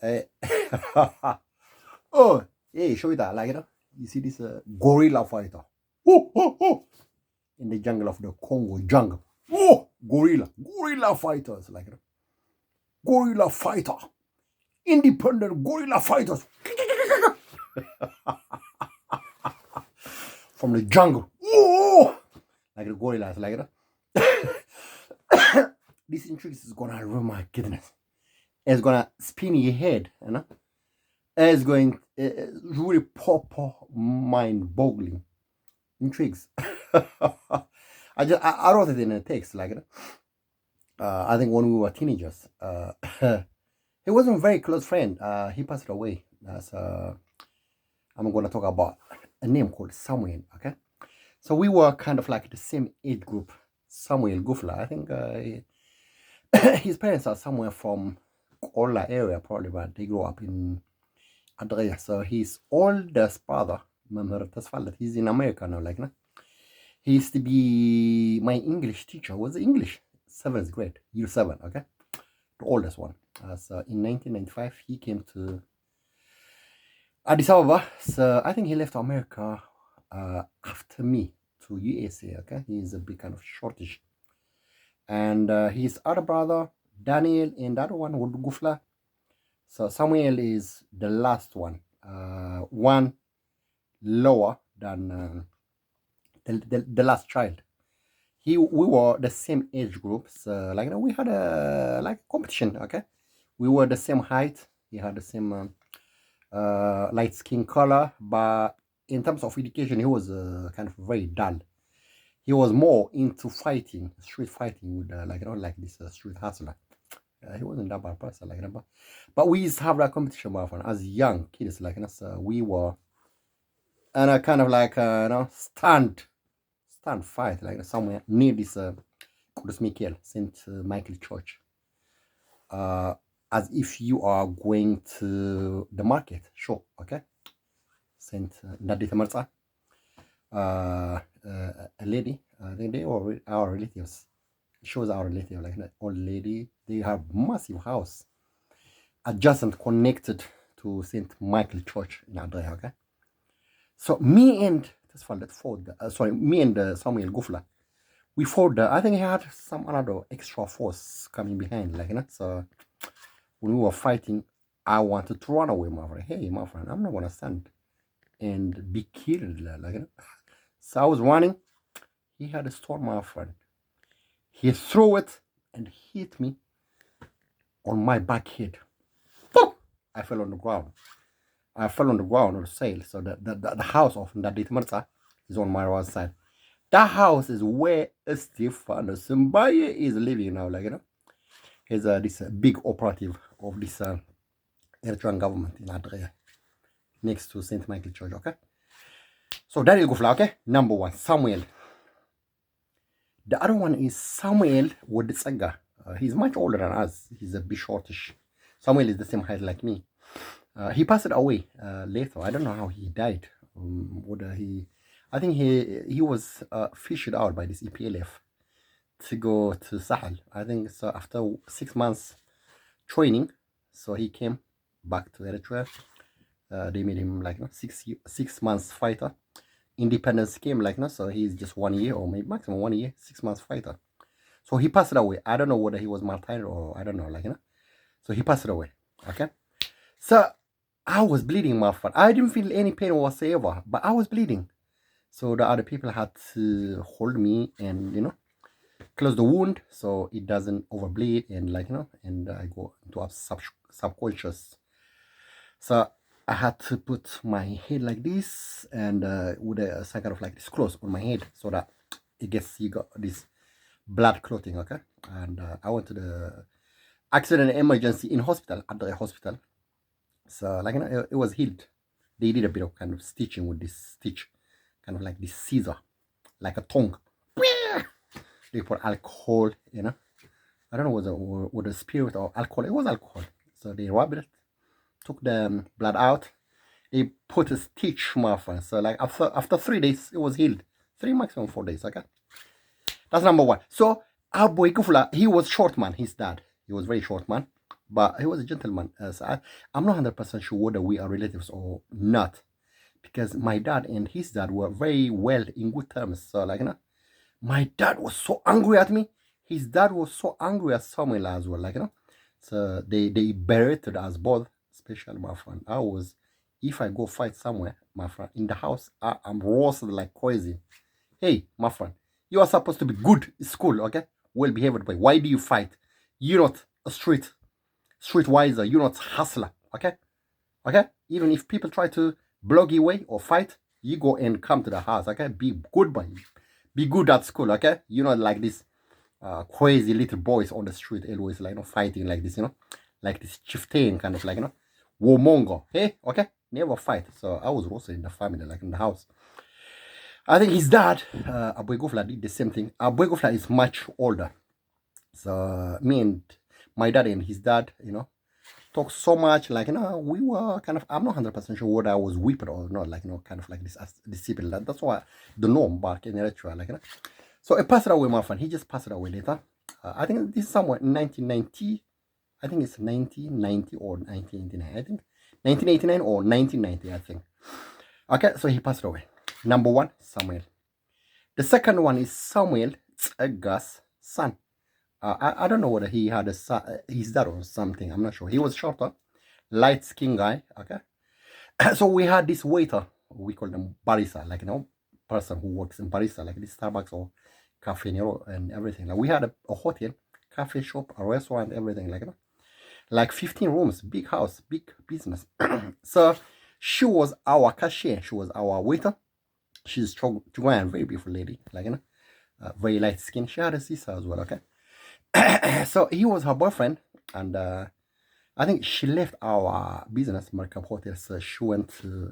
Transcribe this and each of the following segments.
Eh, oh, hey, show you that. Like, you see this gorilla fighter. Oh, oh, oh. In the jungle of the Congo jungle. Oh, gorilla fighters. Like, gorilla fighter. Independent gorilla fighters. From the jungle. Oh, like the gorillas. Like, this intrigue is gonna, oh my goodness. It's gonna spin your head, you know. It's going really proper mind-boggling intrigues. I wrote it in a text, like I think when we were teenagers. He wasn't a very close friend. He passed away. I'm gonna talk about a name called Samuel. Okay, so we were kind of like the same age group. Samuel Gufla. I think his parents are somewhere from Kola area, probably, but they grew up in Adria. So his oldest brother, Member Tasfalet, he's in America now, like, no? He used to be my English teacher, was English, 7th grade, year 7, okay? The oldest one. So in 1995, he came to Addis Ababa. So I think he left America after me to USA, okay? He's a big kind of shortish. And his other brother, Daniel, and the other one, would Gufla. So Samuel is the last one, one lower than the last child. We were the same age group, so like we had a like competition. Okay, we were the same height. He had the same light skin color, but in terms of education, he was kind of very dull. He was more into fighting, street fighting with like this street hustler. He wasn't that bad person like that, but we used to have that competition more often as young kids. Like us, we were and a kind of like stand fight like somewhere near this Kudus Michael Saint Michael Church. As if you are going to the market, sure, okay. Saint Nadita Marza, a lady. I think they were our relatives. Shows our relative, like that old lady. They have massive house adjacent, connected to Saint Michael Church in Adria. Okay, so me and me and Samuel Gufla, we fought. I think he had some another extra force coming behind, like that. So when we were fighting, I wanted to run away, my friend. Hey, my friend, I'm not gonna stand and be killed, like that. So I was running. He had a storm, my friend. He threw it and hit me on my back head. Boom! I fell on the ground. I fell on the ground on the sail. So the house of Ndadit Marza is on my right side. That house is where Stefano Simbaye is living now. Like, he's this big operative of this Eritrean government in Adria, next to St. Michael Church. Okay. So that is Gufla. Okay. Number one, Samuel. The other one is Samuel Woditsaga. He's much older than us. He's a bit shortish. Samuel is the same height like me. He passed away later. I don't know how he died. I think he was fished out by this EPLF to go to Sahel. I think so. After 6 months training, so he came back to Eritrea. They made him like 6 months fighter. Independence came like so he's just 1 year or maybe maximum 1 year, 6 months fighter. So he passed away. I don't know whether he was martyred or I don't know, like So he passed away. Okay. So I was bleeding, my friend. I didn't feel any pain whatsoever, but I was bleeding. So the other people had to hold me and close the wound so it doesn't overbleed and and I go into a subconscious. So I had to put my head like this and with a kind of like this close on my head so that you got this blood clotting, okay? And I went to the accident and emergency in hospital, at the hospital. So it was healed. They did a bit of kind of stitching with this stitch, kind of like this scissor, like a tongue. They put alcohol, I don't know was the spirit or alcohol. It was alcohol. So they rubbed it, took the blood out. They put a stitch, my friend. So like after 3 days, it was healed. 3 maximum 4 days, okay? That's number one. So our boy Kufla, he was short man, his dad. He was very short man. but he was a gentleman. I'm not 100% sure whether we are relatives or not, because my dad and his dad were very well in good terms. So, like, my dad was so angry at me. His dad was so angry at Samuel as well, like, So they berated us both, especially my friend. If I go fight somewhere, my friend, in the house, I'm roasted like crazy. Hey, my friend, you are supposed to be good in school, okay? Well behaved boy. Why do you fight? You're not a streetwiser. You're not hustler, okay? Okay? Even if people try to block you away or fight, you go and come to the house, okay? Be good boy. Be good at school, okay? You're not like this crazy little boys on the street always like fighting like this, like this chieftain kind of like warmonger. Hey, okay? Never fight. So I was also in the family, like in the house. I think his dad, Abu Gufla, did the same thing. Abu Gufla is much older. So me and my dad and his dad, talk so much, like, we were kind of, I'm not 100% sure whether I was whipped or not, like, kind of like this as discipline. That's why the norm back in Eritrea, like, So he passed away, my friend. He just passed away later. I think this is somewhere in 1990. I think it's 1990 or 1989. I think 1989 or 1990, I think. Okay, so he passed away. Number one, Samuel. The second one is Samuel Tsaga's son. I don't know whether he had a son, his dad or something. I'm not sure. He was shorter, light skinned guy. Okay. So we had this waiter. We call them barista, like, person who works in barista, like this Starbucks or Cafe Nero and everything. Like we had a hotel, cafe shop, a restaurant, everything, like 15 rooms, big house, big business. So she was our cashier. She was our waiter. She's strong, and very beautiful lady, like, very light skin. She had a sister as well, okay? So he was her boyfriend, and I think she left our business, Markup Hotel, so she went to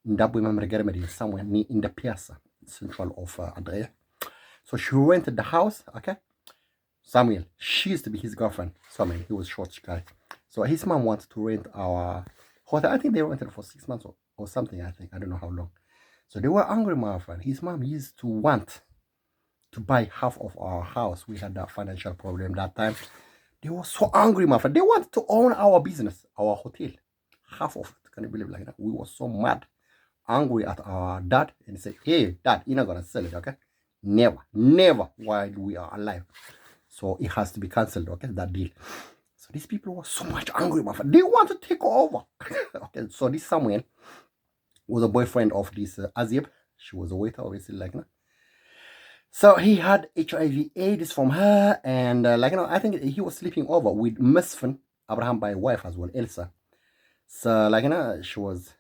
Ndabwe Mamregermedi, somewhere in the Piazza, central of Andrea. So she rented the house, okay? Samuel, she used to be his girlfriend. Samuel, he was short guy. So his mom wanted to rent our hotel. I think they rented for 6 months or something, I think. I don't know how long. So they were angry, my friend. His mom used to want to buy half of our house. We had that financial problem that time. They were so angry, my friend. They wanted to own our business, our hotel. Half of it. Can you believe like that? We were so mad, angry at our dad, and say, hey, dad, you're not gonna sell it, okay? Never, never while we are alive. So it has to be cancelled, okay? That deal. So these people were so much angry, my friend. They want to take over. Okay, so this Samuel was a boyfriend of this Azib. She was a waiter, obviously, like, So he had HIV/AIDS from her, and I think he was sleeping over with Mesfin Abraham, by wife as well, Elsa. So she was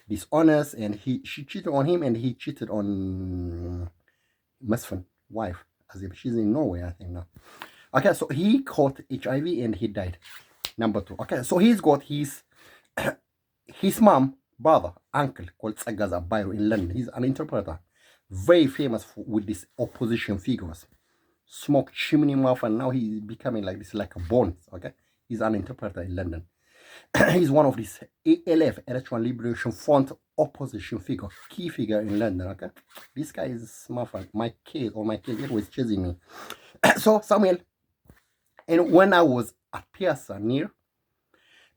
dishonest, and she cheated on him, and he cheated on Mesfin wife, as if she's in Norway, I think now. Okay, so he caught HIV and he died. Number two. Okay, so he's got his mom, brother, uncle called Tsagaza Bayo in London. He's an interpreter, very famous with these opposition figures. Smoke chimney mouth, and now he's becoming like this, like a bone. Okay, he's an interpreter in London. He's one of these ALF, Electoral Liberation Front opposition figure, key figure in London. Okay, this guy is my kid always chasing me. So Samuel, and when I was at Piazza near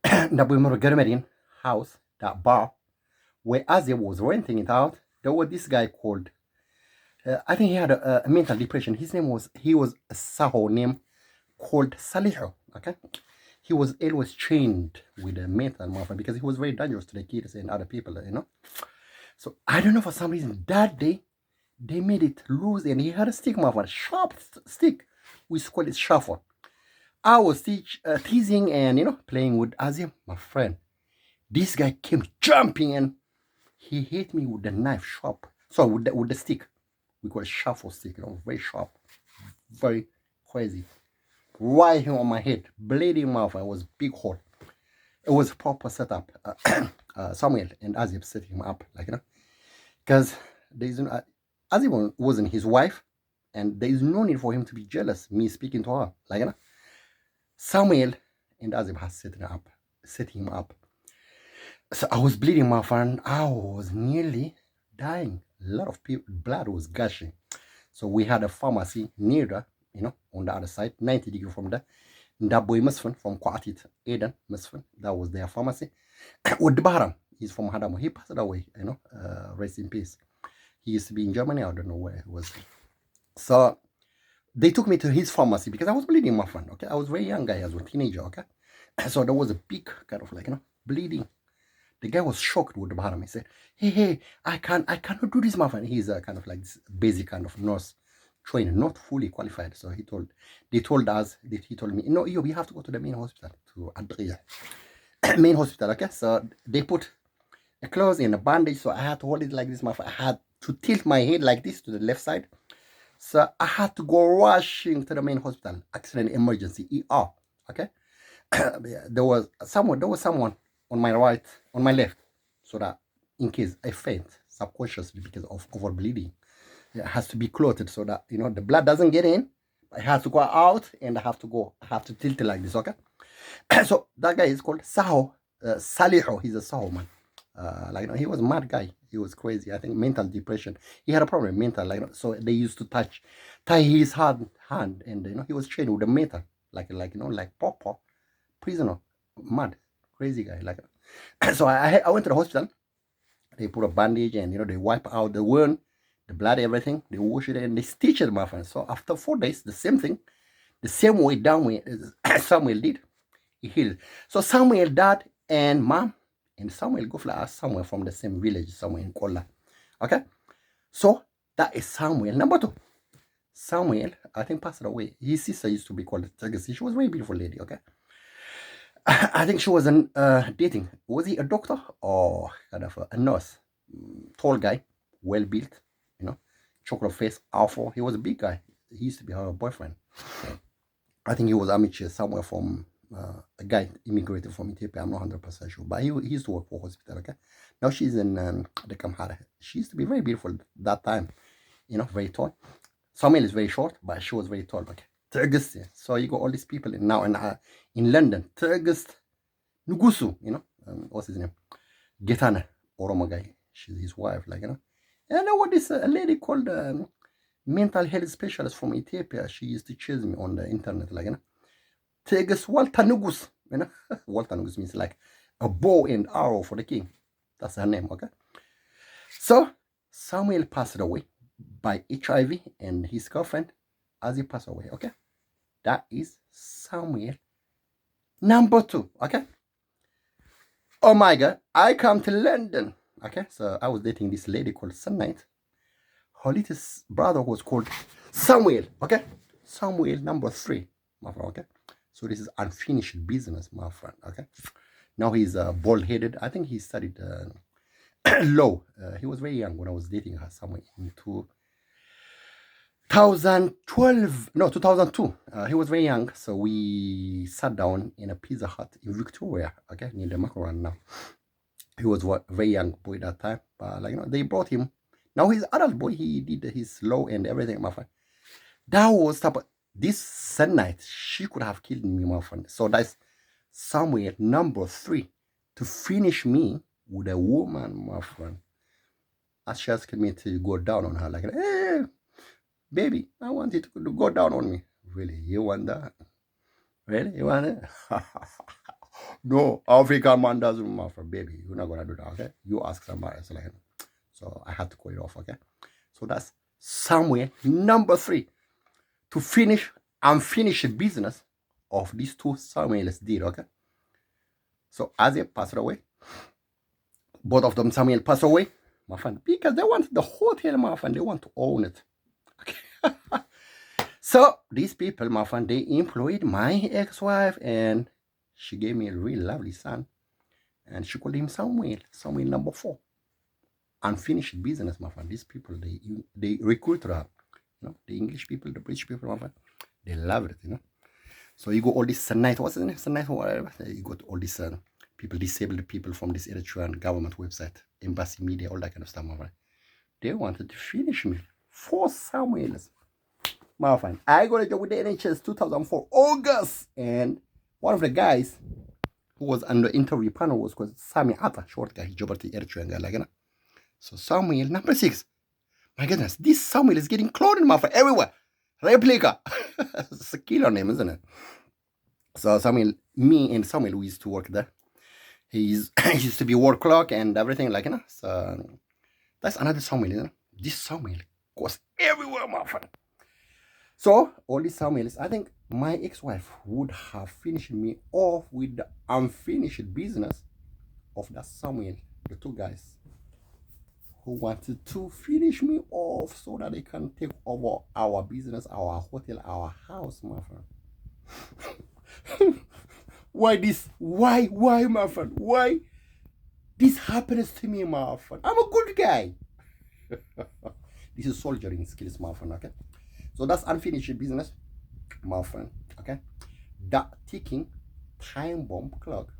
Ndabwe Germerin house, that bar, where Azia was renting it out, there was this guy called, I think he had a mental depression. He was a Saho name called Saliho. Okay, he was always trained with a mental mafia because he was very dangerous to the kids and other people, So I don't know, for some reason that day they made it loose, and he had a stick, mafia, sharp stick. We call it shuffle. I was teasing and playing with Azim, my friend. This guy came jumping and he hit me with the knife sharp. So with the stick. We call it shuffle stick, very sharp, very crazy. Right here on my head, bleeding mouth. It was big hole. It was proper setup. Samuel and Azib set him up, because Azib wasn't his wife, and there is no need for him to be jealous. Me speaking to her, Samuel and Azib has set him up. So I was bleeding, my friend. I was nearly dying. A lot of blood was gushing. So we had a pharmacy near there, on the other side, 90 degrees from there. Ndaboy Musfin from Kwatit, Eden Musfin. That was their pharmacy. Ud Bahram, he's from Hadamo. He passed away, rest in peace. He used to be in Germany. I don't know where he was. So they took me to his pharmacy because I was bleeding, my friend. Okay, I was very young guy. I was a teenager. Okay, so there was a big kind of bleeding. The guy was shocked with the bottom. He said, "Hey, I cannot do this, my friend." He's a kind of like this basic kind of nurse trained, not fully qualified. So he told me, "No, you have to go to the main hospital to Adria, main hospital." Okay, so they put a clothes and a bandage. So I had to hold it like this, my friend. I had to tilt my head like this to the left side. So I had to go rushing to the main hospital, accident emergency ER. Okay, there was someone on my right, on my left, so that in case I faint subconsciously because of overbleeding, it has to be clothed so that the blood doesn't get in. I have to go out and I have to tilt it like this. Okay, so that guy is called Saho Saliho. He's a Saho man. He was a mad guy. He was crazy. I think mental depression. He had a problem mental. So they used to tie his hand, and he was trained with the metal, like Papa, prisoner, mad, crazy guy. So I went to the hospital. They put a bandage and they wipe out the wound, the blood, everything. They wash it and they stitch it, my friend. So after 4 days, the same thing, the same way down way Samuel did, he healed. So Samuel dad and mom and Samuel go fly somewhere from the same village, somewhere in Kola. Okay, so that is Samuel. Number 2, Samuel, I think, passed away. His sister used to be called Tagasi. She was a very beautiful lady. Okay, I think she was dating. Was he a doctor or kind of a nurse? Tall guy, well built, chocolate face, awful. He was a big guy. He used to be her boyfriend. I think he was amateur somewhere from a guy immigrated from Ethiopia. I'm not 100% sure, but he used to work for hospital. Okay, now she's in the Kamhara. She used to be very beautiful that time. Very tall. Samuel is very short, but she was very tall. Okay. So you got all these people now in London. Turgist Nugusu, what's his name? Getana, Oromo guy. She's his wife, And then what is a lady called mental health specialist from Ethiopia. She used to chase me on the internet, Turgist Walter Nugus, Walter Nugus means like a bow and arrow for the king. That's her name, okay? So Samuel passed away by HIV and his girlfriend as he passed away, okay? That is Samuel number 2, okay? Oh my God, I come to London, okay? So I was dating this lady called Sunnight. Her little brother was called Samuel, okay? Samuel number 3, my friend, okay? So this is unfinished business, my friend, okay? Now he's bald-headed. I think he studied law. He was very young when I was dating her somewhere in 2002. He was very young, so we sat down in a Pizza Hut in Victoria, okay, near the Macaron now. He was a very young boy that time, but they brought him. Now he's adult boy. He did his law and everything, my friend. That was this night. She could have killed me, my friend. So that's Samuel number 3 to finish me with a woman, my friend. She asked me to go down on her, hey, baby, I want you to go down on me. Really? You want that? Really? You want it? No, African man doesn't matter, baby. You're not going to do that, okay? You ask somebody else. So I had to call it off, okay? So that's Samuel number 3 to finish unfinished business of these 2 Samuels did, okay? So as they passed away, both of them, Samuel passed away, my friend, because they want the hotel, my friend. They want to own it. Okay. So these people, my friend, they employed my ex-wife, and she gave me a really lovely son, and she called him Samuel number 4. Unfinished business, my friend. These people, they recruited her. The English people, the British people, my friend, they love it, So you got all this night, what's the name? Night or whatever. You got all these people, disabled people from this Eritrean government website, embassy media, all that kind of stuff, my friend. They wanted to finish me. 4 Samuels. My friend, I got a job with the NHS 2004, August. And one of the guys who was on the interview panel was called Sami Atta, short guy, job at the Eritrean guy, So Samuel number 6. My goodness, this Samuel is getting cloned, my friend, everywhere. Replica. It's a killer name, isn't it? So Samuel, me and Samuel, we used to work there. He used to be work clock and everything, like, So that's another Samuel. This Samuel goes everywhere, my friend. So all these Samuels, I think my ex-wife would have finished me off with the unfinished business of that Samuel, the two guys who wanted to finish me off so that they can take over our business, our hotel, our house, my friend. Why this? Why, my friend? Why this happens to me, my friend? I'm a good guy. This is soldiering skills, my friend, okay? So that's unfinished business, my friend, okay? That ticking time bomb clock,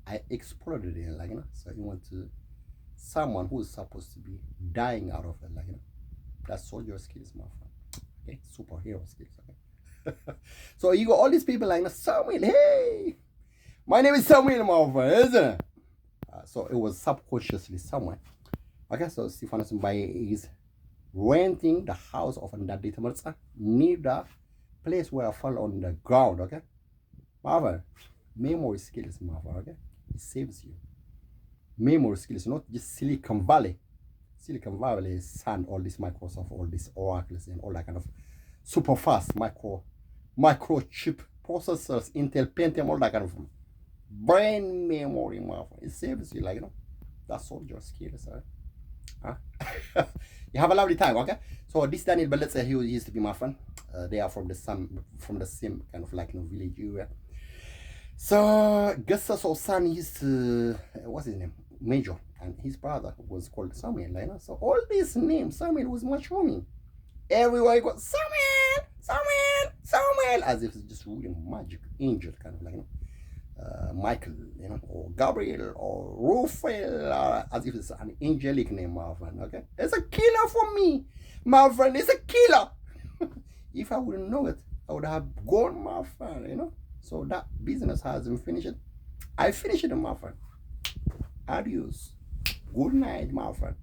I exploded it, like, so you want to, someone who is supposed to be dying out of it, like, that's soldier skills, my friend, okay? Superhero skills, okay? So you got all these people like, Samuel, hey, my name is Samuel, my friend, isn't it? So it was subconsciously somewhere. Okay, so Stephanus Mbaye is renting the house of Ndadi Tamarza near the place where I fell on the ground, okay? Marvel, memory skills, Marvel, okay? It saves you. Memory skills, not just Silicon Valley. Silicon Valley is sand, all this Microsoft, all these Oracles, and all that kind of super fast microchip processors, Intel Pentium, all that kind of brain memory, Marvel. It saves you, like, that's all your skills, huh? You have a lovely time, okay? So this Daniel Beletze, he used to be my friend. They are from the same kind of, like, village area. So Gus's son used to, what's his name? Major, and his brother was called Samuel, So all these names, Samuel was much homie. Everywhere you go, Samuel, Samuel, Samuel, as if it's just really magic angel, kind of, like, Michael, or Gabriel, or Raphael, as if it's an angelic name, my friend, okay? It's a killer for me, my friend, it's a killer. If I wouldn't know it, I would have gone, my friend, So that business hasn't finished. I finished it, my friend. Adios. Good night, my friend.